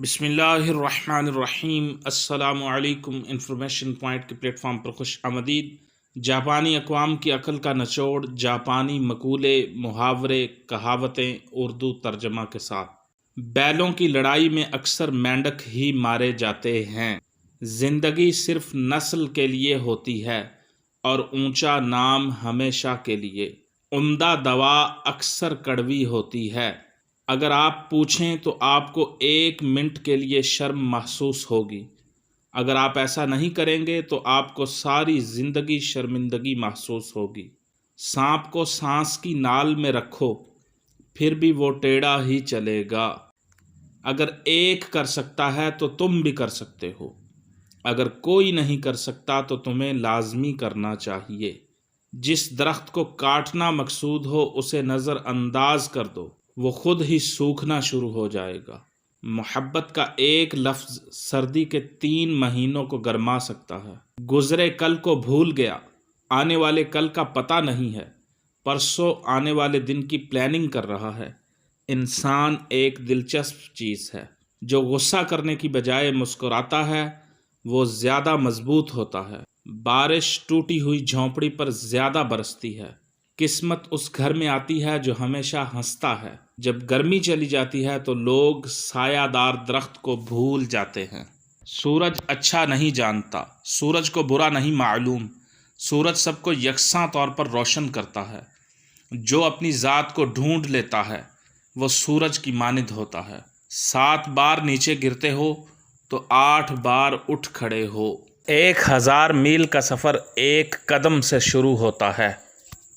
بسم اللہ الرحمن الرحیم۔ السلام علیکم۔ انفارمیشن پوائنٹ کے پلیٹ فارم پر خوش آمدید۔ جاپانی اقوام کی عقل کا نچوڑ، جاپانی مقولے، محاورے، کہاوتیں اردو ترجمہ کے ساتھ۔ بیلوں کی لڑائی میں اکثر مینڈک ہی مارے جاتے ہیں۔ زندگی صرف نسل کے لیے ہوتی ہے اور اونچا نام ہمیشہ کے لیے۔ عمدہ دوا اکثر کڑوی ہوتی ہے۔ اگر آپ پوچھیں تو آپ کو 1 منٹ کے لیے شرم محسوس ہوگی۔ اگر آپ ایسا نہیں کریں گے تو آپ کو ساری زندگی شرمندگی محسوس ہوگی۔ سانپ کو سانس کی نال میں رکھو پھر بھی وہ ٹیڑھا ہی چلے گا۔ اگر ایک کر سکتا ہے تو تم بھی کر سکتے ہو۔ اگر کوئی نہیں کر سکتا تو تمہیں لازمی کرنا چاہیے۔ جس درخت کو کاٹنا مقصود ہو اسے نظر انداز کر دو، وہ خود ہی سوکھنا شروع ہو جائے گا۔ محبت کا ایک لفظ سردی کے 3 مہینوں کو گرما سکتا ہے۔ گزرے کل کو بھول گیا، آنے والے کل کا پتہ نہیں ہے، پرسوں آنے والے دن کی پلاننگ کر رہا ہے۔ انسان ایک دلچسپ چیز ہے۔ جو غصہ کرنے کی بجائے مسکراتا ہے وہ زیادہ مضبوط ہوتا ہے۔ بارش ٹوٹی ہوئی جھونپڑی پر زیادہ برستی ہے۔ قسمت اس گھر میں آتی ہے جو ہمیشہ ہنستا ہے۔ جب گرمی چلی جاتی ہے تو لوگ سایہ دار درخت کو بھول جاتے ہیں۔ سورج اچھا نہیں جانتا، سورج کو برا نہیں معلوم۔ سورج سب کو یکساں طور پر روشن کرتا ہے۔ جو اپنی ذات کو ڈھونڈ لیتا ہے وہ سورج کی مانند ہوتا ہے۔ 7 بار نیچے گرتے ہو تو 8 بار اٹھ کھڑے ہو۔ 1000 میل کا سفر 1 قدم سے شروع ہوتا ہے۔